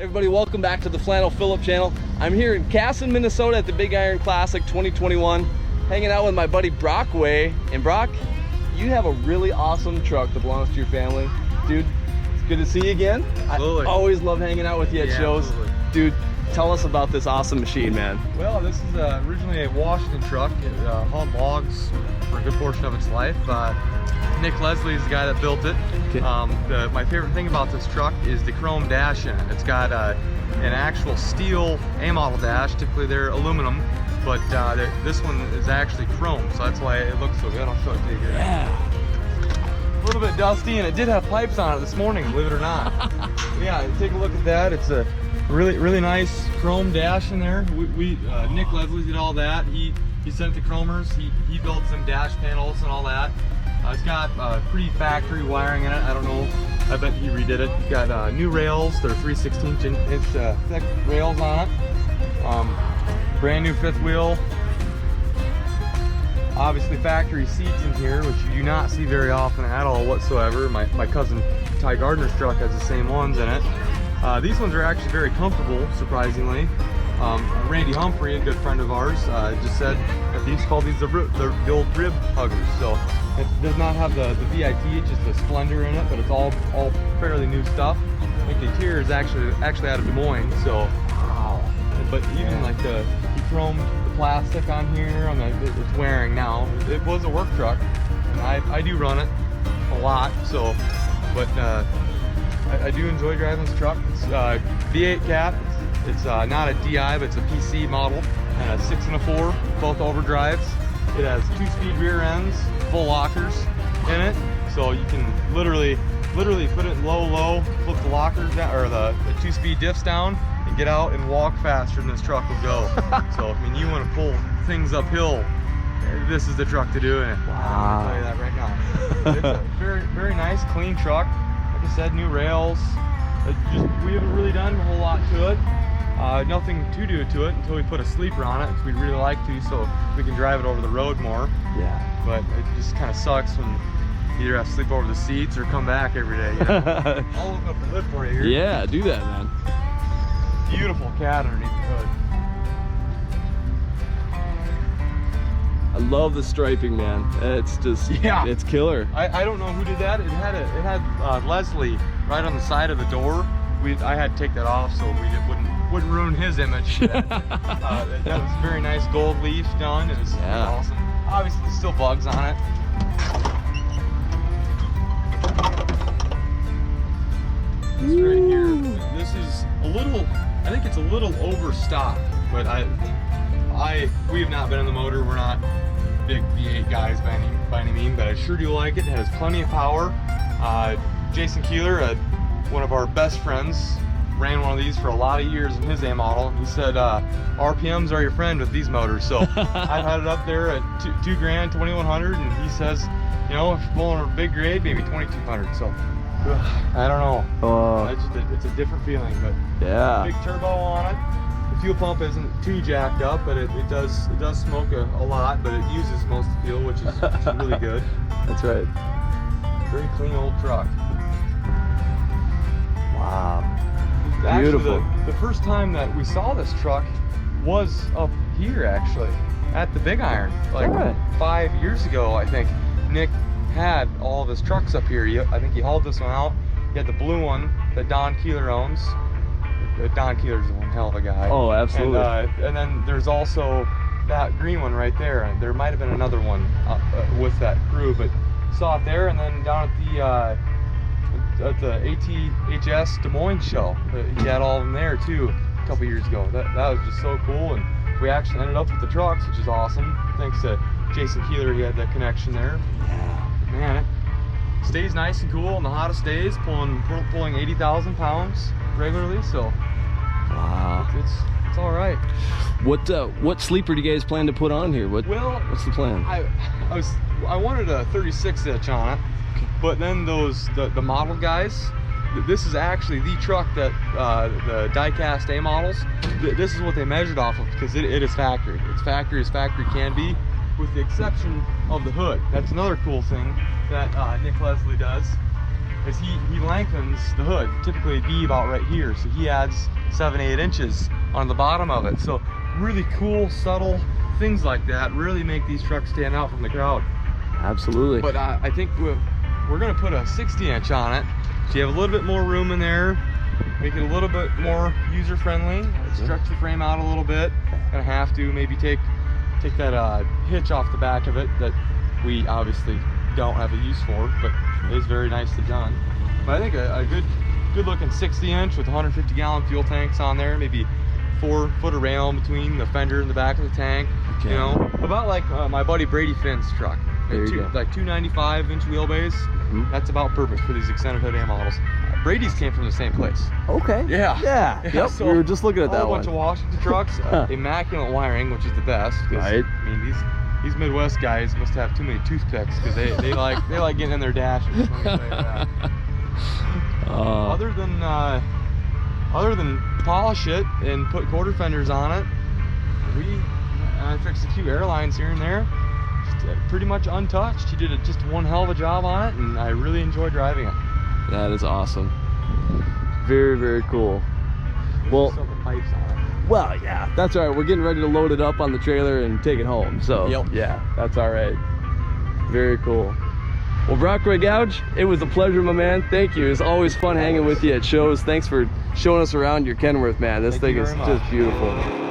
Everybody, welcome back to the Flannel Phillip channel. I'm here in Casson, Minnesota at the Big Iron Classic 2021, hanging out with my buddy Brockway. And Brock, you have a really awesome truck that belongs to your family. Dude, it's good to see you again. Absolutely. I always love hanging out with you at shows. Absolutely. Dude, tell us about this awesome machine, man. Well, this is originally a Washington truck. It hauled logs for a good portion of its life. Nick Leslie is the guy that built it. Okay. My favorite thing about this truck is the chrome dash in it. It's got an actual steel A-model dash. Typically they're aluminum, but this one is actually chrome, so that's why it looks so good. I'll show it to you here. Yeah. A little bit dusty, and it did have pipes on it this morning, believe it or not. Yeah, take a look at that. It's a really nice chrome dash in there. Nick Leslie did all that. He sent the chromers. He built some dash panels and all that. It's got pretty factory wiring in it. I don't know. I bet he redid it. It's got new rails. They're 3/16" thick rails on it. Brand new fifth wheel. Obviously factory seats in here, which you do not see very often at all whatsoever. My cousin Ty Garner's truck has the same ones in it. These ones are actually very comfortable, surprisingly. Randy Humphrey, a good friend of ours, just said that these call these the old rib huggers. So it does not have the VIT, it's just a Splendor in it, but it's all fairly new stuff. I think the interior is actually out of Des Moines. So wow. But even like he chromed the plastic on here, it's wearing now. It was a work truck, and I do run it a lot. So, but I do enjoy driving this truck. It's V8 cap. It's not a DI, but it's a PC model, and a 6 and a 4, both overdrives. It has 2-speed rear ends, full lockers in it, so you can literally put it low, flip the lockers down, or the 2-speed diffs down, and get out and walk faster than this truck will go. So I mean, you want to pull things uphill, this is the truck to do it. Wow. I'll tell you that right now. It's a very nice, clean truck. Like I said, new rails. We haven't really done a whole lot to it. Nothing to do to it until we put a sleeper on it, which we'd really like to, so we can drive it over the road more. Yeah. But it just kind of sucks when you either have to sleep over the seats or come back every day. You know? I'll open up the hood for you here. Yeah, do that, man. Beautiful cat underneath the hood. I love the striping, man. It's just, yeah, it's killer. I don't know who did that. It had Leslie right on the side of the door. I had to take that off so we wouldn't ruin his image. That was very nice gold leaf done. It was awesome. Obviously there's still bugs on it. This right here, this is a little, I think it's a little overstocked, but we have not been in the motor. We're not big V8 guys by any means, but I sure do like it. It has plenty of power. Jason Keeler, one of our best friends, ran one of these for a lot of years in his A model. He said RPMs are your friend with these motors. So I've had it up there at $2 grand, 2,100, and he says, you know, if you're pulling a big grade, maybe 2,200. So I don't know. It's a different feeling, but yeah. Big turbo on it. The fuel pump isn't too jacked up, but it does smoke a lot, but it uses most of the fuel, which is really good. That's right. Very clean old truck. Wow. Actually, Beautiful. the first time that we saw this truck was up here, actually, at the Big Iron, like 5 years ago, I think. Nick had all of his trucks up here. I think he hauled this one out. He had the blue one that Don Keeler owns. Don Keeler's one hell of a guy. Oh, absolutely. And then there's also that green one right there. And there might have been another one with that crew, but saw it there. And then down at the ATHS Des Moines show, he had all of them there too a couple years ago. That was just so cool, and we actually ended up with the trucks, which is awesome. Thanks to Jason Keeler, he had that connection there. Yeah. Man, it stays nice and cool on the hottest days, pulling 80,000 pounds regularly. So wow, it's all right. What sleeper do you guys plan to put on here? What's the plan? I wanted a 36 inch on it. But then the model guys, this is actually the truck that the die-cast A models, this is what they measured off of, because it is factory. It's factory as factory can be, with the exception of the hood. That's another cool thing that Nick Leslie does, is he lengthens the hood. Typically it'd be about right here, so he adds 7-8 inches on the bottom of it. So really cool, subtle things like that really make these trucks stand out from the crowd. Absolutely. But I think we're gonna put a 60-inch on it, so you have a little bit more room in there, make it a little bit more user-friendly, stretch the frame out a little bit. Gonna have to maybe take that hitch off the back of it that we obviously don't have a use for, but it is very nicely done. But I think a good looking 60-inch with 150-gallon fuel tanks on there, maybe 4 foot of rail in between the fender and the back of the tank. Okay. You know, about like my buddy Brady Finn's truck. There you go. Like 295-inch wheelbase. That's about perfect for these extended hood A models. Brady's came from the same place. Okay. Yeah. Yep. So we were just looking at that one. A bunch of Washington trucks, immaculate wiring, which is the best. Right. I mean, these Midwest guys must have too many toothpicks because they like getting in their dashes. Let me tell you that. Other than polish it and put quarter fenders on it, I fixed a few airlines here and there. Pretty much untouched. He did just one hell of a job on it, and I really enjoy driving it. That is awesome. Very, very cool. Well, well, yeah, that's all right. We're getting ready to load it up on the trailer and take it home. So, yeah, that's all right. Very cool. Well, Brockway Gouge, it was a pleasure, my man. Thank you. It's always fun hanging with you at shows. Thanks for showing us around your Kenworth, man. This thing is just beautiful.